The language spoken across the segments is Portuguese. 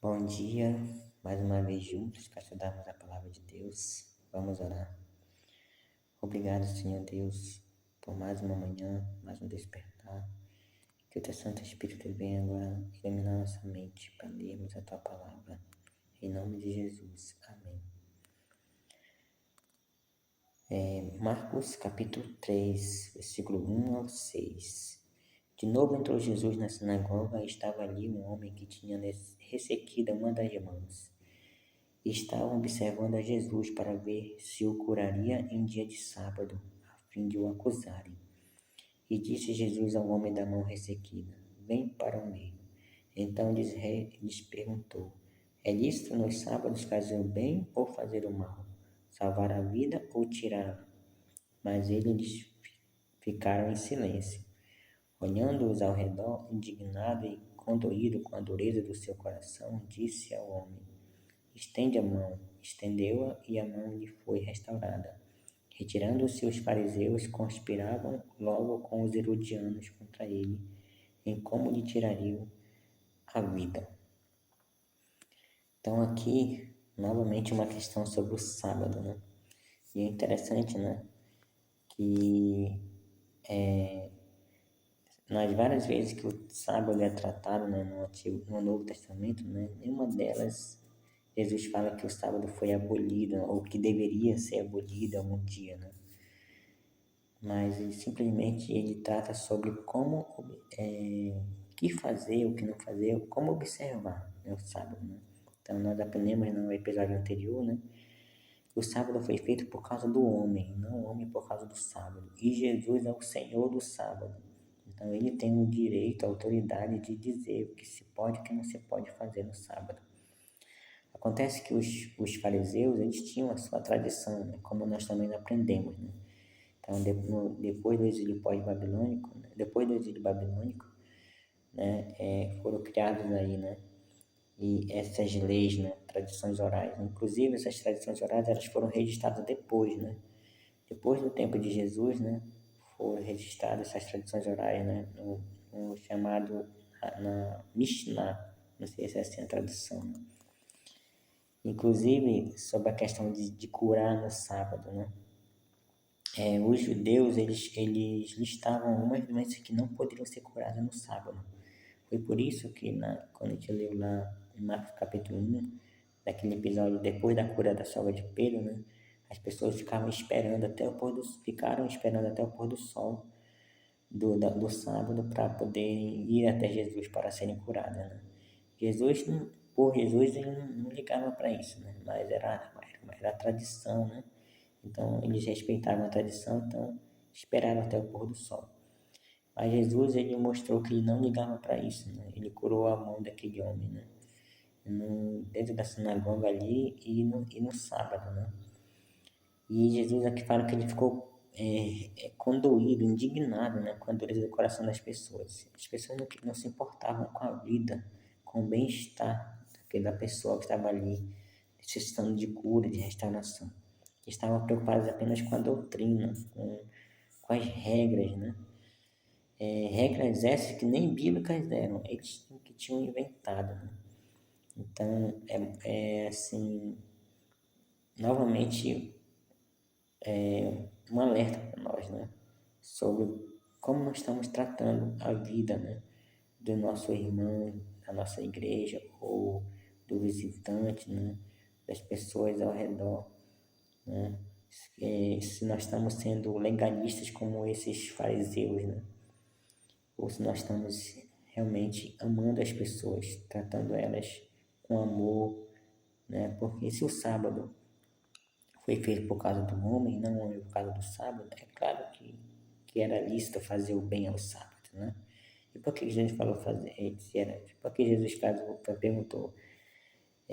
Bom dia, mais uma vez juntos para estudarmos a palavra de Deus. Vamos orar. Obrigado, Senhor Deus, por mais uma manhã, mais um despertar. Que o Teu Santo Espírito venha agora iluminar nossa mente para lermos a Tua palavra. Em nome de Jesus. Amém. Marcos capítulo 3, versículo 1 ao 6. De novo entrou Jesus na sinagoga e estava ali um homem que tinha ressequida uma das mãos. Estavam observando a Jesus para ver se o curaria em dia de sábado, a fim de o acusarem. E disse Jesus ao homem da mão ressequida: Vem para o meio. Então lhes perguntou: É lícito nos sábados fazer o bem ou fazer o mal? Salvar a vida ou tirá-la? Mas eles ficaram em silêncio. Olhando-os ao redor, indignado e condoído com a dureza do seu coração, disse ao homem: Estende a mão. Estendeu-a e a mão lhe foi restaurada. Retirando-se os fariseus, conspiravam logo com os herodianos contra ele, em como lhe tirariam a vida. Então aqui, novamente uma questão sobre o sábado, né? E é interessante, né? Que nas várias vezes que o sábado é tratado, né, no Novo Testamento, né, nenhuma delas Jesus fala que o sábado foi abolido ou que deveria ser abolido algum dia, né? Mas simplesmente ele trata sobre como, o que fazer, o que não fazer, como observar, né, o sábado, né? Então nós aprendemos no episódio anterior, né, que o sábado foi feito por causa do homem, não o homem por causa do sábado. E Jesus é o Senhor do sábado. Então ele tem o direito, a autoridade de dizer o que se pode e o que não se pode fazer no sábado. Acontece que os fariseus, eles tinham a sua tradição, né, como nós também aprendemos, né? Então, depois do exílio pós-babilônico, né, depois do exílio babilônico, né, foram criados aí, né, e essas leis, né, tradições orais. Inclusive, essas tradições orais, elas foram registradas depois, né, depois do tempo de Jesus, né, foram registradas essas tradições orais, né, no chamado, na Mishnah, não sei se é assim a tradução, né? Inclusive, sobre a questão de curar no sábado, né? Os judeus, eles listavam algumas doenças que não poderiam ser curadas no sábado. Foi por isso que, quando a gente leu lá em Marcos capítulo 1, daquele episódio depois da cura da sogra de Pedro, né? As pessoas ficaram esperando até o pôr do sol do sábado para poderem ir até Jesus para serem curadas, né? Por Jesus, ele não ligava para isso, né? Mas era a tradição, né? Então, eles respeitavam a tradição, então esperaram até o pôr do sol. Mas Jesus, ele mostrou que ele não ligava para isso, né? Ele curou a mão daquele homem, né? Dentro da sinagoga ali e no sábado, né? E Jesus aqui fala que ele ficou condoído, indignado, né, com a dureza do coração das pessoas. As pessoas não se importavam com a vida, com o bem-estar da pessoa que estava ali necessitando de cura, de restauração. Estavam preocupados apenas com a doutrina, com as regras, né? Regras essas que nem bíblicas eram, eles que tinham inventado, né? Então, assim, novamente, um alerta para nós, né? Sobre como nós estamos tratando a vida, né? Do nosso irmão, da nossa igreja, ou do visitante, né? Das pessoas ao redor, né? Se nós estamos sendo legalistas como esses fariseus, né? Ou se nós estamos realmente amando as pessoas, tratando elas com amor, né? Porque se o sábado foi feito por causa do homem, não o homem por causa do sábado, é claro que era lícito fazer o bem ao sábado, né? E por que Jesus falou fazer, por que Jesus perguntou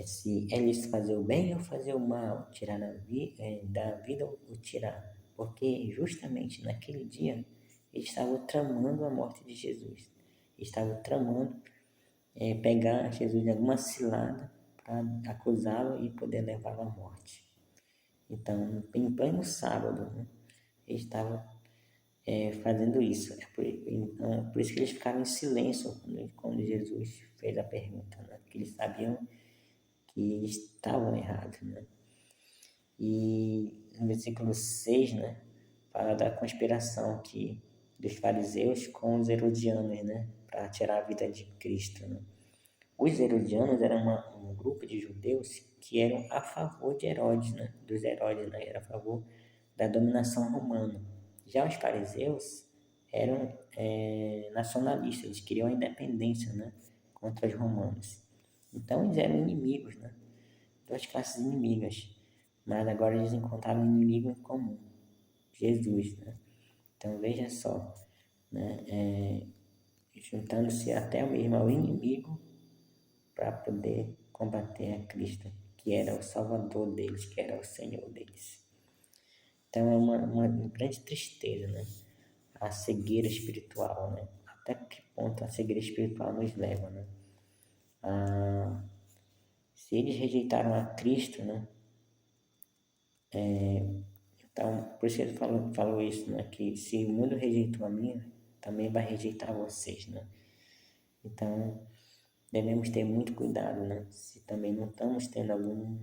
se é lícito fazer o bem ou fazer o mal, tirar da vida ou tirar? Porque justamente naquele dia eles estavam tramando a morte de Jesus, eles estavam tramando pegar Jesus em alguma cilada para acusá-lo e poder levá-lo à morte. Então, em pleno sábado, né, eles estavam fazendo isso. Por isso que eles ficaram em silêncio quando Jesus fez a pergunta, né? Porque eles sabiam que eles estavam errados, né? E no versículo 6, né, fala da conspiração que dos fariseus com os herodianos, né, para tirar a vida de Cristo, né? Os herodianos eram um grupo de judeus que eram a favor de Herodes, né, dos Herodes, né, era a favor da dominação romana. Já os fariseus eram nacionalistas, eles queriam a independência, né, contra os romanos. Então eles eram inimigos, né, duas classes inimigas, mas agora eles encontraram um inimigo em comum, Jesus, né. Então veja só, né, juntando-se até mesmo ao inimigo para poder combater a Cristo, que era o Salvador deles, que era o Senhor deles. Então é uma grande tristeza, né? A cegueira espiritual, né? Até que ponto a cegueira espiritual nos leva, né? Se eles rejeitaram a Cristo, né? Então, por isso ele falou isso, né? Que se o mundo rejeitou a mim, também vai rejeitar vocês, né? Então, devemos ter muito cuidado, né? Se também não estamos tendo algum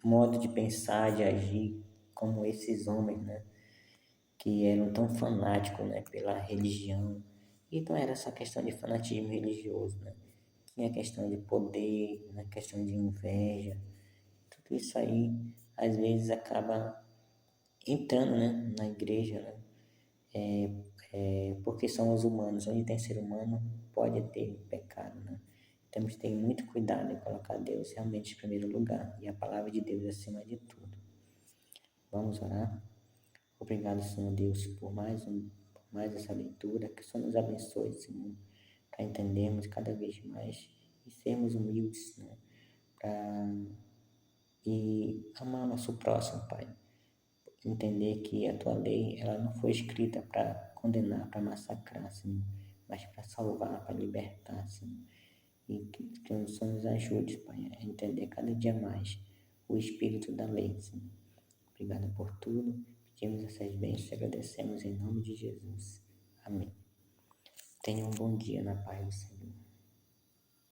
modo de pensar, de agir como esses homens, né? Que eram tão fanáticos, né? Pela religião. E não era só questão de fanatismo religioso, né? Tinha questão de poder, né? Questão de inveja. Tudo isso aí, às vezes, acaba entrando, né? Na igreja, né? Porque somos humanos. Onde tem ser humano, pode ter pecado, né? Temos que ter muito cuidado em colocar Deus realmente em primeiro lugar e a palavra de Deus acima de tudo. Vamos orar? Obrigado, Senhor Deus, por mais essa leitura, que o Senhor nos abençoe, Senhor, para entendermos cada vez mais e sermos humildes, né? E amar nosso próximo, Pai. Entender que a Tua lei, ela não foi escrita para condenar, para massacrar, Senhor, mas para salvar, para libertar, Senhor. E que o Senhor nos ajude, Pai, a entender cada dia mais o espírito da lei, Senhor. Obrigado por tudo. Pedimos essas bênçãos e agradecemos em nome de Jesus. Amém. Tenha um bom dia na paz do Senhor.